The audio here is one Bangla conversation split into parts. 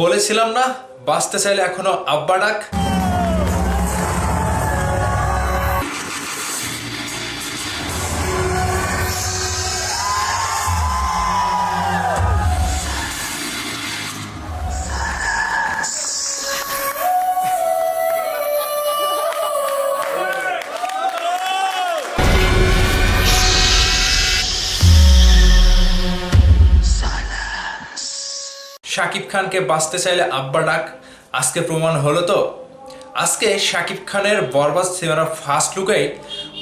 বলেছিলাম না বাঁচতে চাইলে এখনো আব্বা ডাক। শাকিব খানকে বাঁচতে চাইলে আব্বা ডাক আজকে প্রমাণ হলো তো। আজকে শাকিব খানের বরবাদ সিনেমার ফার্স্ট লুকেই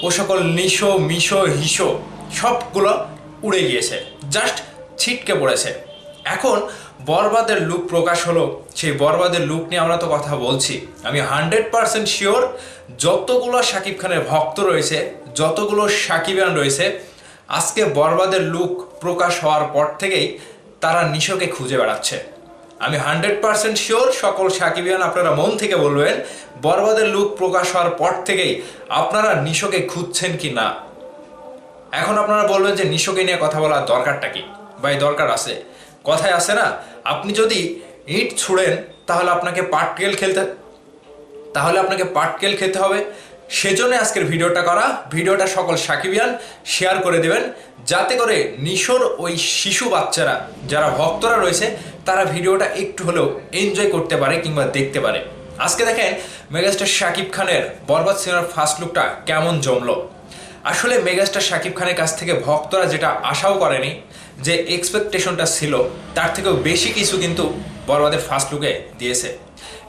ও সকল নিশো মিশো হিসো সবগুলো উড়ে গিয়েছে, জাস্ট ছিটকে পড়েছে। এখন বরবাদের লুক প্রকাশ হলো, সেই বরবাদের লুক নিয়ে আমরা তো কথা বলছি। আমি 100% শিওর যতগুলো শাকিব খানের ভক্ত রয়েছে, যতগুলো শাকিবান রয়েছে, আজকে বরবাদের লুক প্রকাশ হওয়ার পর থেকেই তারা নিশোকে খুঁজে বেড়াচ্ছে। আমি 100% শিওর সকল সাকিবিয়ান আপনারা মন থেকে বলবেন বরবাদের লুক প্রকাশ হওয়ার পর থেকেই আপনারা নিশোকে খুঁজছেন কি না। এখন আপনারা বলবেন যে নিশোকে নিয়ে কথা বলার দরকারটা কি? ভাই দরকার আছে, কথায় আছে না, আপনি যদি ইট ছুঁড়েন তাহলে আপনাকে পাটকেল খেতে হবে। সেজন্য আজকের ভিডিওটা করা। ভিডিওটা সকল সাকিবিয়ান শেয়ার করে দেবেন, যাতে করে নিশোর ওই শিশু বাচ্চারা যারা ভক্তরা রয়েছে তারা ভিডিওটা একটু হলেও এনজয় করতে পারে কিংবা দেখতে পারে। আজকে দেখেন মেগাস্টার শাকিব খানের বরবাদ সিনেমার ফার্স্ট লুকটা কেমন জমলো। আসলে মেগাস্টার শাকিব খানের কাছ থেকে ভক্তরা যেটা আশাও করেনি, যে এক্সপেকটেশনটা ছিল তার থেকেও বেশি কিছু কিন্তু বরবাদের ফার্স্ট লুকে দিয়েছে।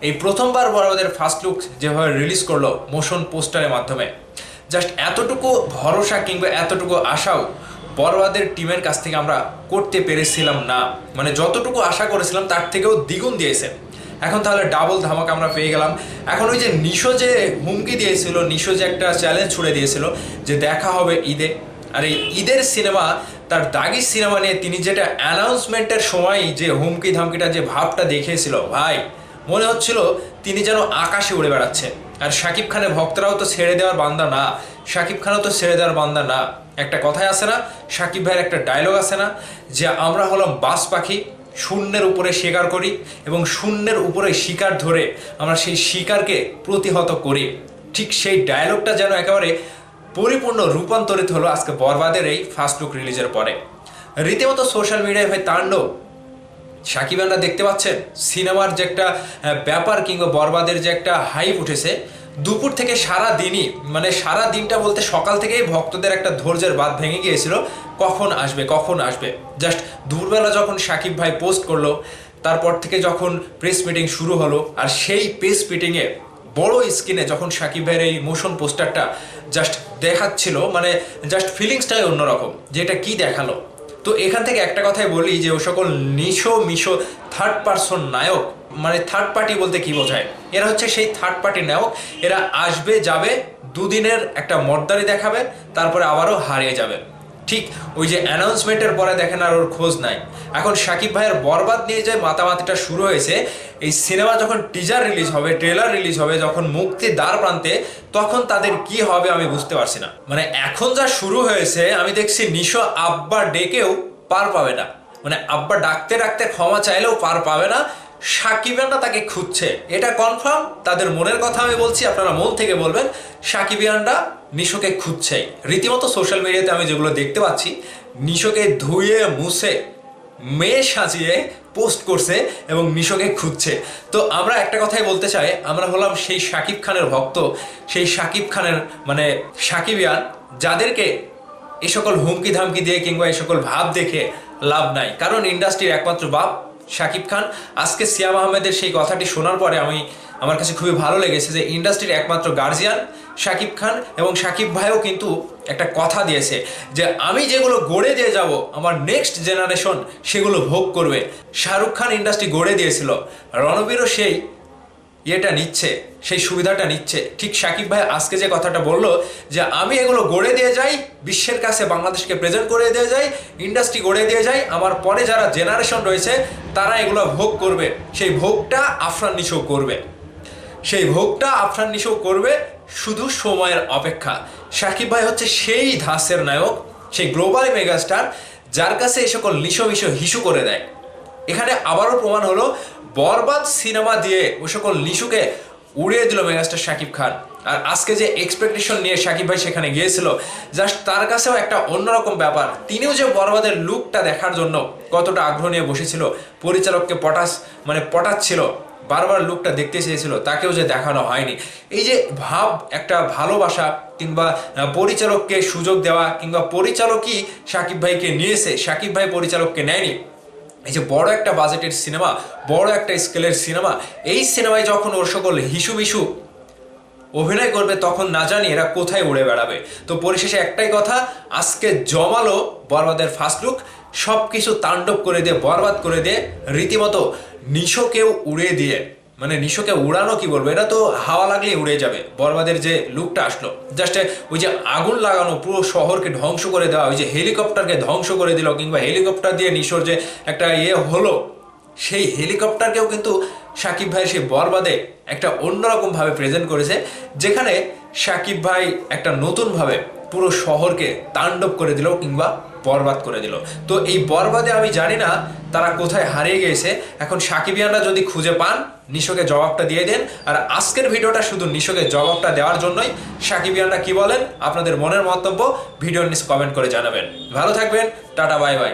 এই প্রথমবার বরবাদের ফার্স্ট লুক যেভাবে রিলিজ করলো মোশন পোস্টারের মাধ্যমে, জাস্ট এতটুকু ভরসা কিংবা এতটুকু আশাও বরবাদের টিমের কাছ থেকে আমরা করতে পেরেছিলাম না। মানে যতটুকু আশা করেছিলাম তার থেকেও দ্বিগুণ দিয়েছে। এখন তাহলে ডাবল ধামাকা আমরা পেয়ে গেলাম। এখন ওই যে নিশো যে হুমকি দিয়েছিল, নিশো যে একটা চ্যালেঞ্জ ছুড়ে দিয়েছিল যে দেখা হবে ঈদে, আর এই ঈদের সিনেমা তার দাগি সিনেমা নিয়ে তিনি যেটা অ্যানাউন্সমেন্টের সময় যে হুমকি ধামকিটা যে ভাবটা দেখিয়েছিল, ভাই মনে হচ্ছিল তিনি যেন আকাশে উড়ে বেড়াচ্ছে। আর শাকিব খানের ভক্তরাও তো ছেড়ে দেওয়ার বান্দা না, শাকিব খানও তো ছেড়ে দেওয়ার বান্দা না। একটা কথাই আছে না, শাকিব ভাইয়ের একটা ডায়লগ আছে না, যে আমরা হলাম বাস পাখি, শূন্যের উপরে শিকার করি এবং শূন্যের উপরে শিকার ধরে আমরা সেই শিকারকে প্রতিহত করি। ঠিক সেই ডায়লগটা যেন একেবারে পরিপূর্ণ রূপান্তরিত হলো আজকে বরবাদের এই ফার্স্ট লুক রিলিজের পরে। রীতিমতো সোশ্যাল মিডিয়ায় ভাই তাণ্ডব। সাকিবানরা দেখতে পাচ্ছেন সিনেমার যে একটা ব্যাপার কিংবা বরবাদের যে একটা হাইপ উঠেছে, দুপুর থেকে সারা দিনই, মানে সারা দিনটা বলতে সকাল থেকেই ভক্তদের একটা ধৈর্যের বাঁধ ভেঙে গিয়েছিল, কখন আসবে। জাস্ট দুপুরবেলা যখন সাকিব ভাই পোস্ট করলো, তারপর থেকে যখন প্রেস মিটিং শুরু হলো, আর সেই প্রেস মিটিংয়ে বড় স্ক্রিনে যখন সাকিব ভাইয়ের এই মোশন পোস্টারটা জাস্ট দেখাচ্ছিল, মানে জাস্ট ফিলিংসটাই অন্যরকম, যেটা কি দেখালো। তো এখান থেকে একটা কথাই বলি যে ও সকল নিশো মিশো থার্ড পারসন নায়ক, মানে থার্ড পার্টি বলতে কি বোঝায়, এরা হচ্ছে সেই থার্ড পার্টি নায়ক। এরা আসবে যাবে, দুদিনের একটা মর্দারি দেখাবে, তারপরে আবারও হারিয়ে যাবে। ঠিক ওই যে অ্যানাউন্সমেন্টের পরে দেখেন আর ওর খোঁজ নাই। এখন সাকিব ভাইয়ের বরবাদ নিয়ে যে মাতামাতিটা শুরু হয়েছে, এই সিনেমা যখন টিজার রিলিজ হবে, ট্রেলার রিলিজ হবে, যখন মুক্তি দ্বার প্রান্তে, তখন তাদের কি হবে আমি বুঝতে পারছি না। মানে এখন যা শুরু হয়েছে, আমি দেখছি নিশো আব্বা ডেকেও পার পাবে না, মানে আব্বা ডাকতে ডাকতে ক্ষমা চাইলেও পার পাবে না। সাকিবিয়ানরা তাকে খুঁজছে, এটা কনফার্ম। তাদের মনের কথা আমি বলছি, আপনারা মন থেকে বলবেন সাকিবিয়ানরা নিশোকে খুঁজছে। রীতিমতো সোশ্যাল মিডিয়াতে আমি যেগুলো দেখতে পাচ্ছি, নিশোকে ধুয়ে মুছে মেয়ে সাজিয়ে পোস্ট করছে এবং নিশোকে খুঁজছে। তো আমরা একটা কথাই বলতে চাই, আমরা হলাম সেই শাকিব খানের ভক্ত, সেই শাকিব খানের মানে সাকিবিয়ান, যাদেরকে এই সকল হুমকি ধামকি দিয়ে কিংবা এই সকল ভাব দেখে লাভ নাই। কারণ ইন্ডাস্ট্রির একমাত্র বাপ শাকিব খান। আজকে সিয়াম আহমেদের সেই কথাটি শোনার পরে আমার কাছে খুবই ভালো লেগেছে যে ইন্ডাস্ট্রির একমাত্র গার্জিয়ান শাকিব খান, এবং শাকিব ভাইও কিন্তু একটা কথা দিয়েছে যে আমি যেগুলো গড়ে দিয়ে যাব আমার নেক্সট জেনারেশন সেগুলো ভোগ করবে। শাহরুখ খান ইন্ডাস্ট্রি গড়ে দিয়েছিল, রণবীরও সেই ইয়েটা নিচ্ছে, সেই সুবিধাটা নিচ্ছে। ঠিক শাকিব ভাই আজকে যে কথাটা বললো যে আমি এগুলো গড়ে দিয়ে যাই, বিশ্বের কাছে বাংলাদেশকে প্রেজেন্ট করে দিয়ে যাই, ইন্ডাস্ট্রি গড়ে দিয়ে যাই, আমার পরে যারা জেনারেশন রয়েছে তারা এগুলো ভোগ করবে। সেই ভোগটা আফরান নিশো করবে, সেই ভোগটা আফরান নিশো করবে, শুধু সময়ের অপেক্ষা। শাকিব ভাই হচ্ছে সেই ধাঁচের নায়ক, সেই গ্লোবাল মেগাস্টার, যার কাছে এই সকল নিশো মিশো হিসু করে দেয়। এখানে আবারও প্রমাণ হলো বরবাদ সিনেমা দিয়ে ওই সকল নিশুকে উড়িয়ে দিল মেগাস্টার শাকিব খান। আর আজকে যে এক্সপেকটেশন নিয়ে শাকিব ভাই সেখানে গিয়েছিল, জাস্ট তার কাছেও একটা অন্যরকম ব্যাপার। তিনিও যে বরবাদের লুকটা দেখার জন্য কতটা আগ্রহ নিয়ে বসেছিল, পরিচালককে পটাচ্ছিল, বারবার লুকটা দেখতে চেয়েছিল, তাকেও যে দেখানো হয়নি। এই যে ভাব, একটা ভালোবাসা কিংবা পরিচালককে সুযোগ দেওয়া, কিংবা পরিচালকই শাকিব ভাইকে নিয়েছে, শাকিব ভাই পরিচালককে নেয়নি। এই যে বড় একটা বাজেটের সিনেমা, বড় একটা স্কেলের সিনেমা, এই সিনেমায় যখন ওর সকল হিসু বিশু অভিনয় করবে, তখন না জানি এরা কোথায় উড়ে বেড়াবে। তো পরিশেষে একটাই কথা, আজকে জমালো বরবাদের ফার্স্ট লুক, সব কিছু তাণ্ডব করে দিয়ে, বরবাদ করে দিয়ে, রীতিমতো নিশোকেও উড়িয়ে দিয়ে, নিশোকে উড়ানো কি বলবো, এটা তো হাওয়া লাগলেই উড়ে যাবে। বরবাদের যে লুকটা আসলো, জাস্ট ওই যে আগুন লাগানো, পুরো শহরকে ধ্বংস করে দেওয়া, ওই যে হেলিকপ্টারকে ধ্বংস করে দিল, কিংবা হেলিকপ্টার দিয়ে নিশোর যে একটা হলো, সেই হেলিকপ্টারকেও কিন্তু শাকিব ভাই সেই বরবাদে একটা অন্যরকম ভাবে প্রেজেন্ট করেছে, যেখানে শাকিব ভাই একটা নতুনভাবে পুরো শহরকে তাণ্ডব করে দিল, কিংবা বরবাদ করে দিল। তো এই বরবাদে আমি জানি না তারা কোথায় হারিয়ে গিয়েছে। এখন সাকিবিয়ানরা যদি খুঁজে পান, নিশোকে জবাবটা দিয়ে দেন। আর আজকের ভিডিওটা শুধু নিশোকে জবাবটা দেওয়ার জন্যই। সাকিবিয়ানরা কি বলেন, আপনাদের মনের মন্তব্য ভিডিওর নিচে কমেন্ট করে জানাবেন। ভালো থাকবেন, টাটা, বাই বাই।